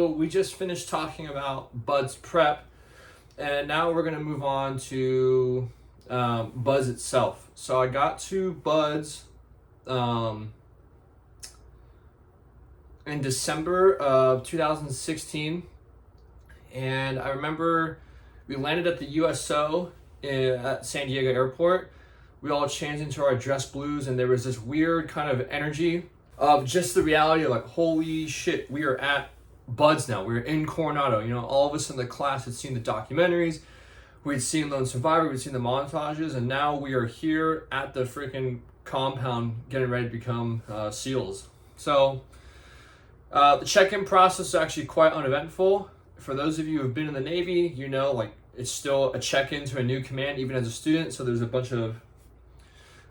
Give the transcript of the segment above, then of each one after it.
So we just finished talking about Bud's prep, and now we're going to move on to Bud's itself. So I got to Bud's in December of 2016, and I remember we landed at the USO at San Diego Airport. We all changed into our dress blues, and there was this weird kind of energy of just the reality of like, holy shit, we are at Bud's now. We were in Coronado. You know, all of us in the class had seen the documentaries, we'd seen Lone Survivor, we'd seen the montages, and now we are here at the freaking compound getting ready to become SEALs. So the check-in process is actually quite uneventful. For those of you who have been in the Navy, you know, like, it's still a check-in to a new command, even as a student. So there's a bunch of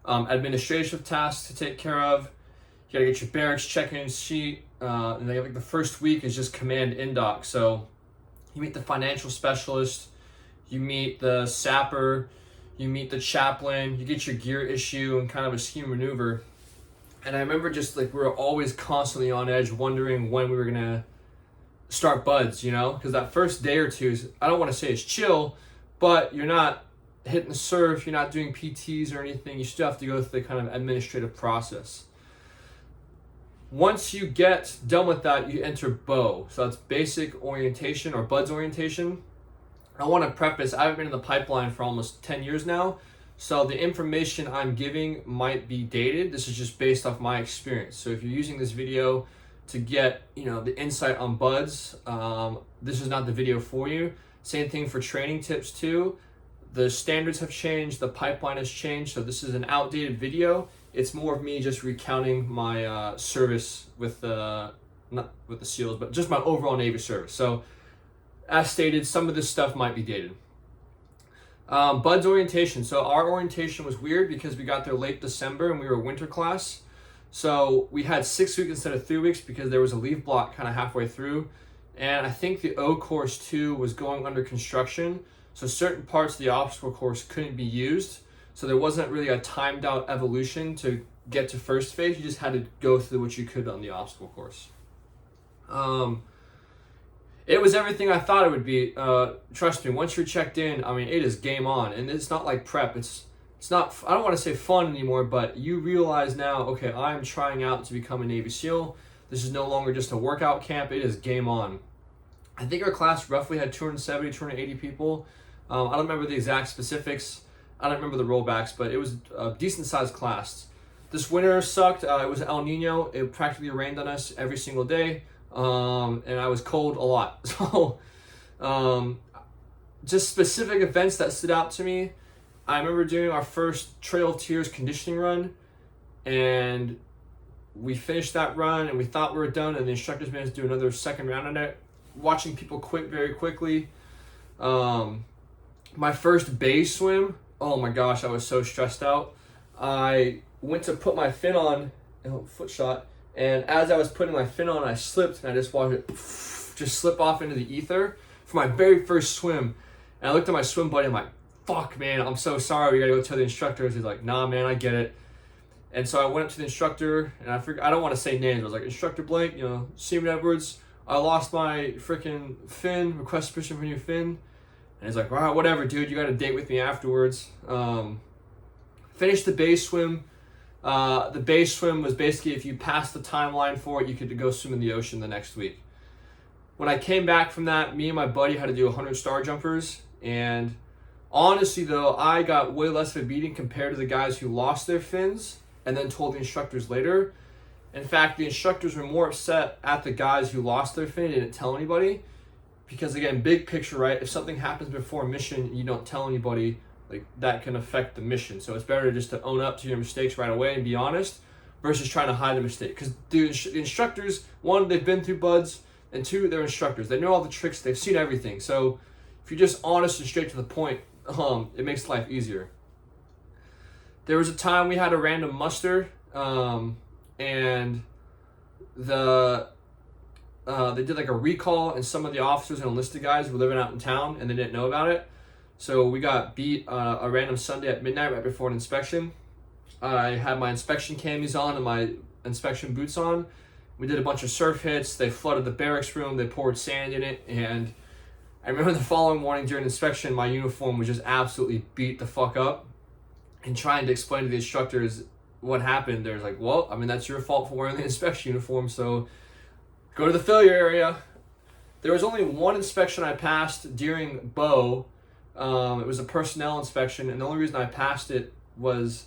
administrative tasks to take care of. You gotta get your barracks check-in sheet. And then like the first week is just command in-doc. So you meet the financial specialist, you meet the sapper, you meet the chaplain, you get your gear issue and kind of a scheme maneuver. And I remember just like we were always constantly on edge, wondering when we were gonna start Buds, you know? Because that first day or two, I don't want to say it's chill, but you're not hitting the surf, you're not doing PTs or anything. You still have to go through the kind of administrative process. Once you get done with that, you enter BO. So that's basic orientation or Buds orientation. I want to preface, I haven't been in the pipeline for almost 10 years now. So the information I'm giving might be dated. This is just based off my experience. So if you're using this video to get, you know, the insight on Buds, this is not the video for you. Same thing for training tips too. The standards have changed, the pipeline has changed, so this is an outdated video. It's more of me just recounting my service with not with the SEALs, but just my overall Navy service. So as stated, some of this stuff might be dated. Bud's orientation. So our orientation was weird because we got there late December and we were a winter class. So we had 6 weeks instead of 3 weeks because there was a leave block kind of halfway through. And I think the O course too was going under construction. So certain parts of the obstacle course couldn't be used. So there wasn't really a timed out evolution to get to first phase. You just had to go through what you could on the obstacle course. It was everything I thought it would be. Trust me, once you're checked in, I mean, it is game on. And it's not like prep. It's not, I don't want to say fun anymore, but you realize now, okay, I'm trying out to become a Navy SEAL. This is no longer just a workout camp. It is game on. I think our class roughly had 270, 280 people. I don't remember the exact specifics. I don't remember the rollbacks, but it was a decent sized class. This winter sucked. It was El Nino. It practically rained on us every single day. And I was cold a lot. So just specific events that stood out to me. I remember doing our first Trail of Tears conditioning run, and we finished that run and we thought we were done, and the instructors made us do another second round on it. Watching people quit very quickly. My first bay swim, oh my gosh, I was so stressed out. I went to put my fin on, foot shot, and as I was putting my fin on, I slipped, and I just watched it just slip off into the ether for my very first swim. And I looked at my swim buddy, I'm like, fuck, man, I'm so sorry, we gotta go tell the instructors. He's like, nah, man, I get it. And so I went up to the instructor, and I don't want to say names, I was like, Instructor Blank, you know, Seaman Edwards, I lost my freaking fin, request permission for new fin. And he's like, all right, whatever, dude, you got a date with me afterwards. Finished the base swim. The base swim was basically if you passed the timeline for it, you could go swim in the ocean the next week. When I came back from that, me and my buddy had to do 100 star jumpers. And honestly, though, I got way less of a beating compared to the guys who lost their fins and then told the instructors later. In fact, the instructors were more upset at the guys who lost their fin and didn't tell anybody. Because again, big picture, right? If something happens before a mission and you don't tell anybody, like, that can affect the mission. So it's better just to own up to your mistakes right away and be honest versus trying to hide a mistake. Because the instructors, one, they've been through Buds, and two, they're instructors. They know all the tricks, they've seen everything. So if you're just honest and straight to the point, it makes life easier. There was a time we had a random muster, and they did like a recall, and some of the officers and enlisted guys were living out in town and they didn't know about it. So we got beat a random Sunday at midnight right before an inspection. I had my inspection camis on and my inspection boots on. We did a bunch of surf hits. They flooded the barracks room. They poured sand in it. And I remember the following morning during inspection, my uniform was just absolutely beat the fuck up. And trying to explain to the instructors what happened, they're like, well, I mean, that's your fault for wearing the inspection uniform, so go to the failure area. There was only one inspection I passed during BO. It was a personnel inspection, and the only reason I passed it was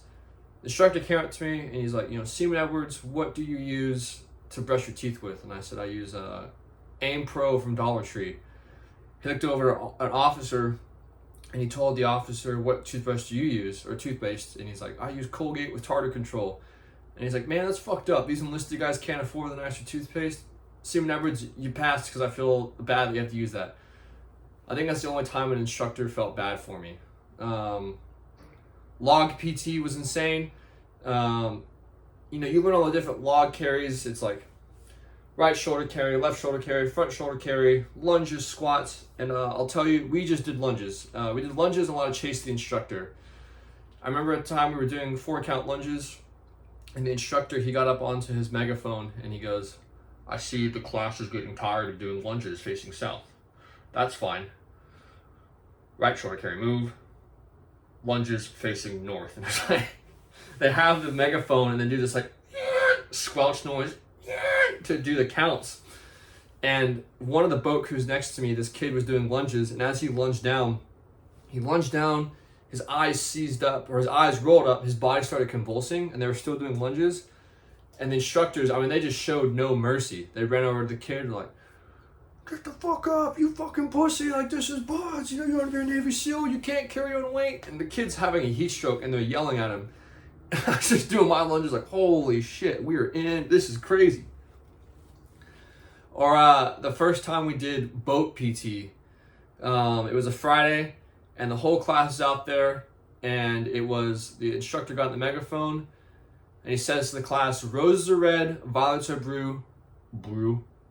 the instructor came up to me, and he's like, Seaman Edwards, what do you use to brush your teeth with? And I said, I use Aim Pro from Dollar Tree. He looked over at an officer, and he told the officer, what toothbrush do you use, or toothpaste? And he's like, I use Colgate with tartar control. And he's like, man, that's fucked up. These enlisted guys can't afford the extra toothpaste. Seaman Edwards, you passed because I feel bad that you have to use that. I think that's the only time an instructor felt bad for me. Log PT was insane. You learn all the different log carries. It's like right shoulder carry, left shoulder carry, front shoulder carry, lunges, squats, and I'll tell you, we just did lunges. We did lunges and a lot of chase the instructor. I remember at the time we were doing 4-count lunges, and the instructor, he got up onto his megaphone and he goes, I see the class is getting tired of doing lunges facing south. That's fine. Right shoulder carry, move. Lunges facing north. And it's like, they have the megaphone and then do this like squelch noise to do the counts. And one of the boat crews next to me, this kid was doing lunges, and as he lunged down, his eyes seized up, or his eyes rolled up, his body started convulsing, and they were still doing lunges. And the instructors, I mean, they just showed no mercy. They ran over to the kid like, get the fuck up, you fucking pussy, like this is bots, you ought to be a Navy SEAL, you can't carry your own weight. And the kid's having a heat stroke and they're yelling at him. And I was just doing my lunges like, holy shit, we are in, this is crazy. Or the first time we did boat PT, it was a Friday and the whole class is out there, and it was, the instructor got the megaphone and he says to the class, roses are red, violets are blue.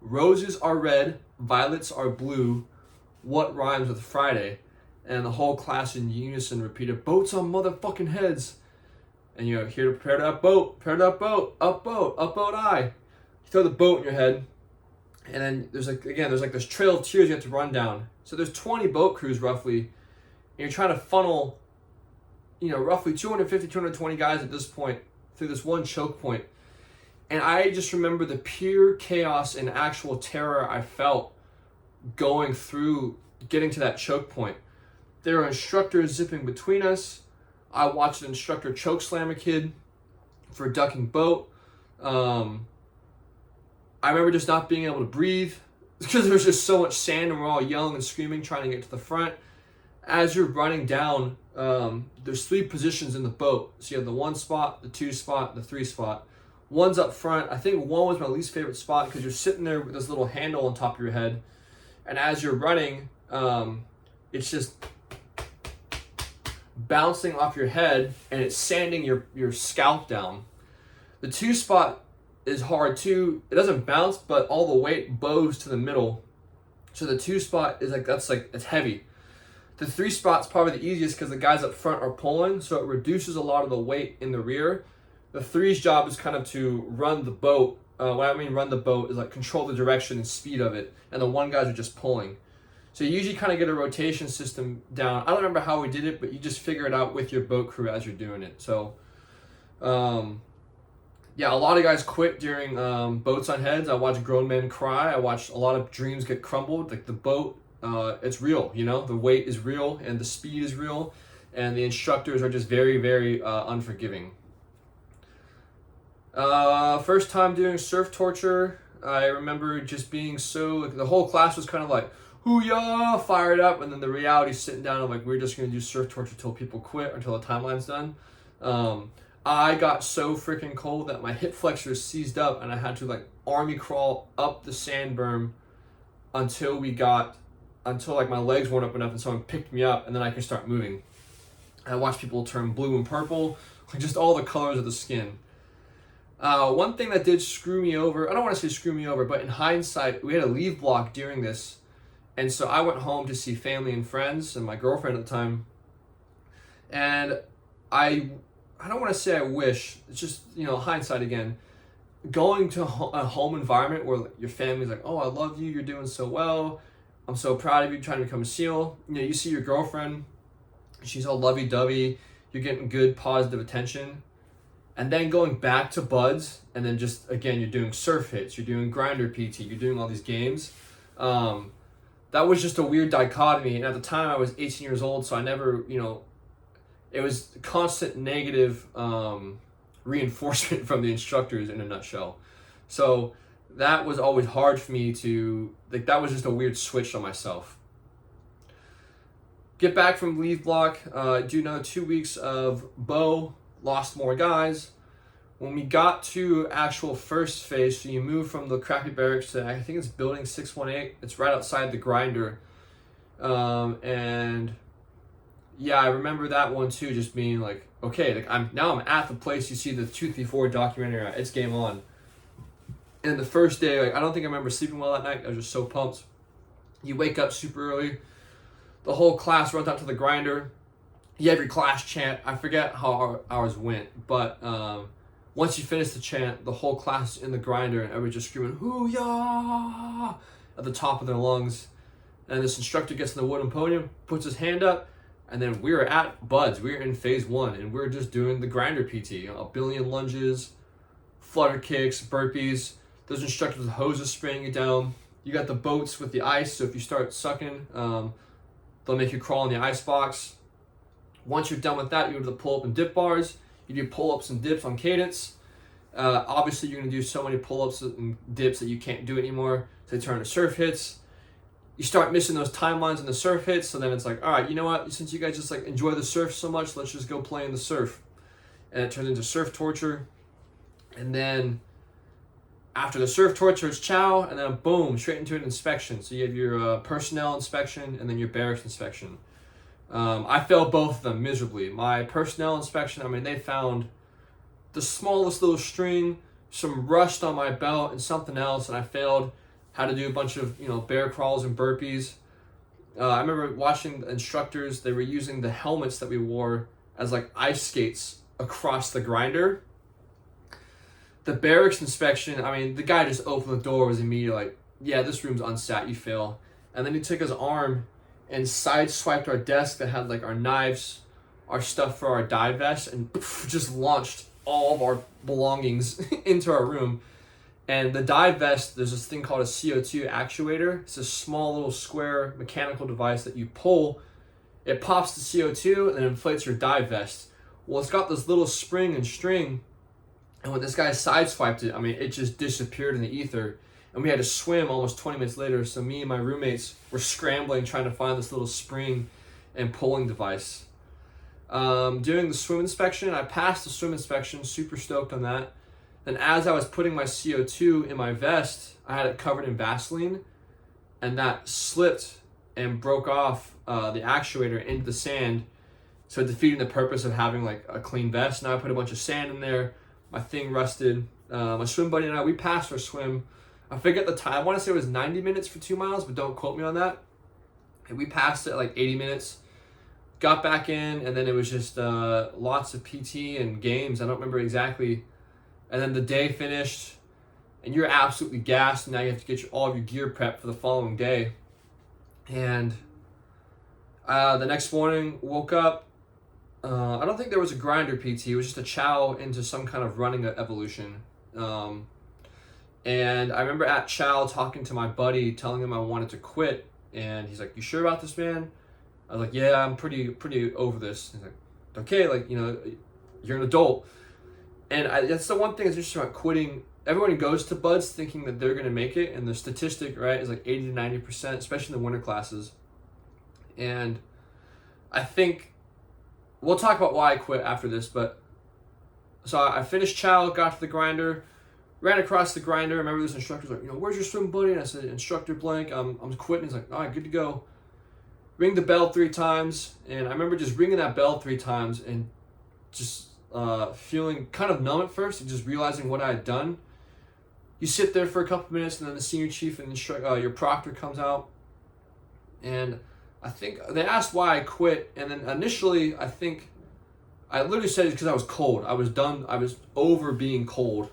Roses are red, violets are blue. What rhymes with Friday? And the whole class in unison repeated, boats on motherfucking heads. And here to prepare that boat, up boat, up boat I. You throw the boat in your head, and then there's like this trail of tiers you have to run down. So there's 20 boat crews roughly, and you're trying to funnel, roughly 250, 220 guys at this point through this one choke point. And I just remember the pure chaos and actual terror I felt going through, getting to that choke point. There were instructors zipping between us. I watched an instructor choke slam a kid for ducking boat. I remember just not being able to breathe because there was just so much sand and we're all yelling and screaming trying to get to the front. As you're running down, there's 3 positions in the boat. So you have the 1 spot, the 2 spot, the 3 spot. One's up front. I think 1 was my least favorite spot because you're sitting there with this little handle on top of your head. And as you're running, it's just bouncing off your head and it's sanding your scalp down. The 2 spot is hard too. It doesn't bounce, but all the weight bows to the middle. So the 2 spot is it's heavy. The 3 spot's probably the easiest because the guys up front are pulling, so it reduces a lot of the weight in the rear. The 3's job is kind of to run the boat. What I mean run the boat is like control the direction and speed of it, and the 1 guys are just pulling. So you usually kind of get a rotation system down. I don't remember how we did it, but you just figure it out with your boat crew as you're doing it. So, yeah, a lot of guys quit during boats on heads. I watched grown men cry. I watched a lot of dreams get crumbled. Like the boat, it's real, the weight is real and the speed is real, and the instructors are just very, very unforgiving. First time doing surf torture, I remember just being so, the whole class was kind of like, hoo-yah, fired up, and then the reality sitting down, I'm like, we're just going to do surf torture until people quit, until the timeline's done. I got so freaking cold that my hip flexors seized up, and I had to army crawl up the sand berm until my legs weren't up enough and someone picked me up, and then I could start moving. I watched people turn blue and purple, just all the colors of the skin. One thing that did screw me over, I don't want to say screw me over, but in hindsight, we had a leave block during this. And so I went home to see family and friends and my girlfriend at the time. And I don't want to say I wish, it's just, hindsight again. going to a home environment where your family's like, oh, I love you, you're doing so well, I'm so proud of you, trying to become a SEAL. You know, you see your girlfriend, she's all lovey-dovey, you're getting good positive attention. And then going back to buds, and then just, again, you're doing surf hits, you're doing grinder PT, you're doing all these games. That was just a weird dichotomy. And at the time, I was 18 years old, so I never, it was constant negative reinforcement from the instructors in a nutshell. So that was always hard for me to, that was just a weird switch on myself. Get back from leave block, do another 2 weeks of bow, lost more guys. When we got to actual first phase, so you move from the crappy barracks to, I think it's building 618. It's right outside the grinder. And yeah, I remember that one too, just being like, okay, like I'm at the place you see the 234 documentary at. It's game on. And the first day, like I don't think I remember sleeping well that night. I was just so pumped. You wake up super early. The whole class runs out to the grinder. You have your class chant. I forget how ours went, but once you finish the chant, the whole class is in the grinder and everybody's just screaming "Hoo-yah!" at the top of their lungs. And this instructor gets on the wooden podium, puts his hand up, and then we were at buds. We were in phase 1, and we were just doing the grinder PT. A billion lunges, flutter kicks, burpees. Those instructors with hoses spraying you down. You got the boats with the ice, so if you start sucking, they'll make you crawl in the ice box. Once you're done with that, you go to the pull-up and dip bars. You do pull-ups and dips on cadence. Obviously, you're going to do so many pull-ups and dips that you can't do it anymore. So they turn to surf hits. You start missing those timelines in the surf hits, so then it's like, all right, you know what? Since you guys just like enjoy the surf so much, let's just go play in the surf. And it turns into surf torture. And then after the surf torture, it's chow, and then boom, straight into an inspection. So you have your personnel inspection and then your barracks inspection. I failed both of them miserably. My personnel inspection, I mean, they found the smallest little string, some rust on my belt, and something else, and I failed. Had to do a bunch of, bear crawls and burpees. I remember watching the instructors, they were using the helmets that we wore as like ice skates across the grinder. The barracks inspection, I mean, the guy just opened the door, was immediately like, yeah, this room's unsat, you fail. And then he took his arm and sideswiped our desk that had like our knives, our stuff for our dive vest, and just launched all of our belongings into our room. And the dive vest, there's this thing called a CO2 actuator. It's a small little square mechanical device that you pull. It pops the CO2 and then inflates your dive vest. Well, it's got this little spring and string. And when this guy sideswiped it, I mean, it just disappeared in the ether. And we had to swim almost 20 minutes later. So me and my roommates were scrambling, trying to find this little spring and pulling device. Doing the swim inspection, I passed the swim inspection, super stoked on that. Then as I was putting my CO2 in my vest, I had it covered in Vaseline, and that slipped and broke off the actuator into the sand, so defeating the purpose of having like a clean vest. Now I put a bunch of sand in there, my thing rusted. My swim buddy and I, we passed our swim. I forget the time, I want to say it was 90 minutes for 2 miles, but don't quote me on that. And we passed it at like 80 minutes, got back in, and then it was just lots of PT and games. I don't remember exactly. And then the day finished, and you're absolutely gassed. And now you have to get all of your gear prepped for the following day. And the next morning, woke up. I don't think there was a grinder PT. It was just a chow into some kind of running evolution. And I remember at chow talking to my buddy, telling him I wanted to quit. And he's like, "You sure about this, man?" I was like, "Yeah, I'm pretty over this." He's like, "Okay, like, you're an adult." And that's the one thing that's interesting about quitting. Everyone goes to buds thinking that they're going to make it, and the statistic, right, is like 80 to 90%, especially in the winter classes. And I think we'll talk about why I quit after this, but so I finished chow, got to the grinder, ran across the grinder. I remember this instructor's like, "Where's your swim buddy?" And I said, "Instructor blank, I'm quitting." He's like, "All right, good to go." Ring the bell 3 times, and I remember just ringing that bell 3 times and just feeling kind of numb at first and just realizing what I had done. You sit there for a couple minutes, and then the senior chief and your proctor comes out, and I think they asked why I quit. And then initially, I think I literally said it's because I was cold. I was done. I was over being cold.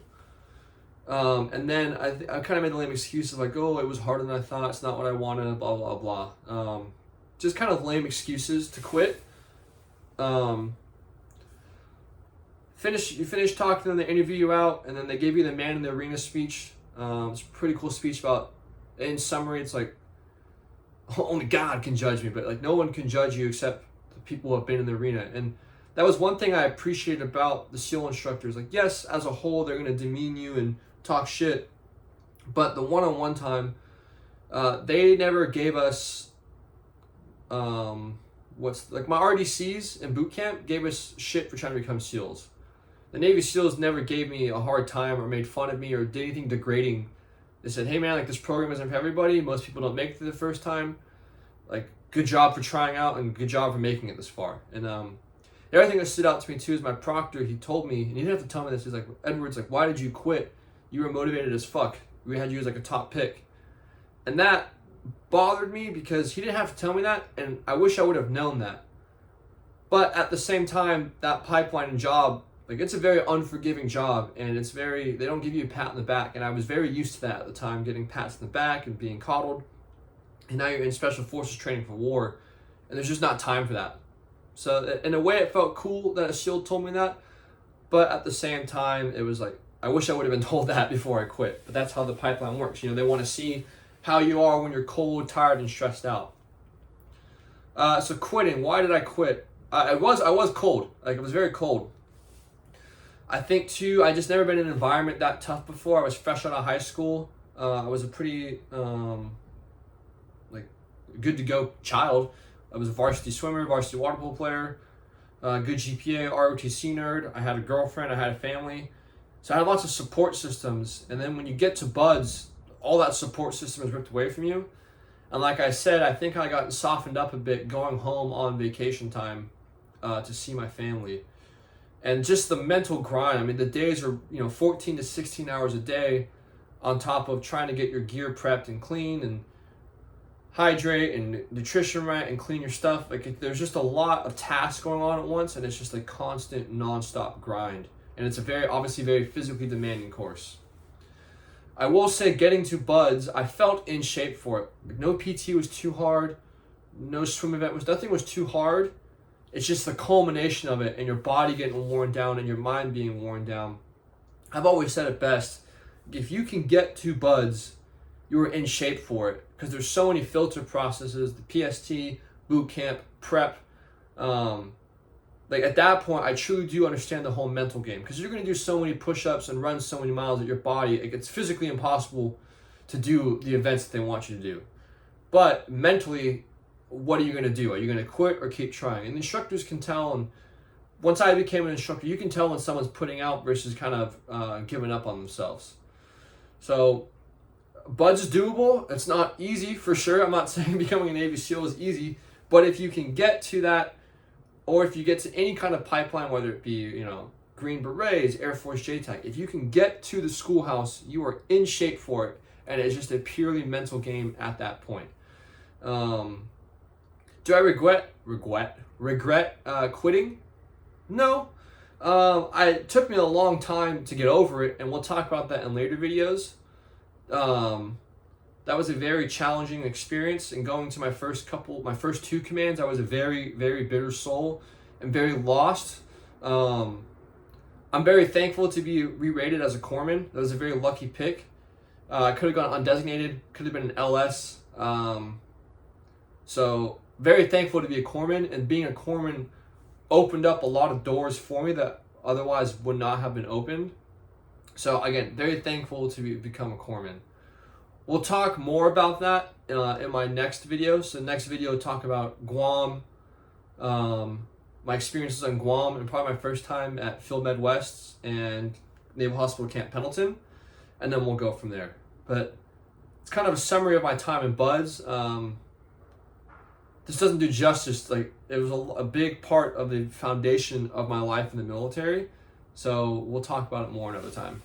And then I kind of made the lame excuses like, oh, it was harder than I thought. It's not what I wanted, blah, blah, blah. Just kind of lame excuses to quit. You finish talking to them, they interview you out, and then they give you the man in the arena speech. It's a pretty cool speech about, in summary, it's like, only God can judge me, but like no one can judge you except the people who have been in the arena. And that was one thing I appreciated about the SEAL instructors. Like, yes, as a whole, they're going to demean you and talk shit, but the one-on-one time, they never gave us, what's like my RDCs in boot camp gave us shit for trying to become SEALs. The Navy SEALs never gave me a hard time or made fun of me or did anything degrading. They said, hey man, like this program isn't for everybody. Most people don't make it the first time. Like, good job for trying out and good job for making it this far. And the other thing that stood out to me too is my proctor, he told me, and he didn't have to tell me this, he's like, Edward's like, why did you quit? You were motivated as fuck. We had you as like a top pick. And that bothered me because he didn't have to tell me that, and I wish I would have known that. But at the same time, that pipeline job, like it's a very unforgiving job, and it's very, they don't give you a pat on the back, and I was very used to that at the time, getting pats on the back and being coddled. And now you're in special forces training for war, and there's just not time for that. So in a way it felt cool that a SEAL told me that, but at the same time it was like, I wish I would have been told that before I quit. But that's how the pipeline works. You know, they want to see how you are when you're cold, tired, and stressed out. So quitting, why did I quit? I was cold, like it was very cold. I think too, I just never been in an environment that tough before. I was fresh out of high school. I was a pretty like good to go child. I was a varsity swimmer, varsity water polo player, good GPA, ROTC nerd. I had a girlfriend, I had a family. So I had lots of support systems. And then when you get to BUD/S, all that support system is ripped away from you. And like I said, I think I got softened up a bit going home on vacation time to see my family. And just the mental grind. I mean, the days are, 14 to 16 hours a day on top of trying to get your gear prepped and clean and hydrate and nutrition right and clean your stuff. Like, there's just a lot of tasks going on at once, and it's just a constant non-stop grind. And it's a obviously very physically demanding course. I will say, getting to BUD/S, I felt in shape for it. Like, no PT was too hard. No swim event nothing was too hard. It's just the culmination of it and your body getting worn down and your mind being worn down. I've always said it best. If you can get to BUD/S, you're in shape for it, because there's so many filter processes, the PST, boot camp, prep. Like at that point, I truly do understand the whole mental game, because you're going to do so many push-ups and run so many miles at your body, it's physically impossible to do the events that they want you to do. But mentally, what are you going to do? Are you going to quit or keep trying? And the instructors can tell, and once I became an instructor, you can tell when someone's putting out versus kind of giving up on themselves. So BUD/S is doable. It's not easy for sure. I'm not saying becoming a Navy SEAL is easy, but if you can get to that, or if you get to any kind of pipeline, whether it be, Green Berets, Air Force JTAC, if you can get to the schoolhouse, you are in shape for it, and it's just a purely mental game at that point. Do I regret quitting? No. It took me a long time to get over it, and we'll talk about that in later videos. That was a very challenging experience, and going to my first two commands, I was a very, very bitter soul and very lost. I'm very thankful to be re-rated as a corpsman. That was a very lucky pick. I could have gone undesignated, could have been an LS. So very thankful to be a corpsman, and being a corpsman opened up a lot of doors for me that otherwise would not have been opened. So again, very thankful to become a corpsman. We'll talk more about that in my next video. So next video, we'll talk about Guam, my experiences on Guam, and probably my first time at Field Med West and Naval Hospital Camp Pendleton, and then we'll go from there. But it's kind of a summary of my time in BUD/S. This doesn't do justice. Like, it was a big part of the foundation of my life in the military. So we'll talk about it more another time.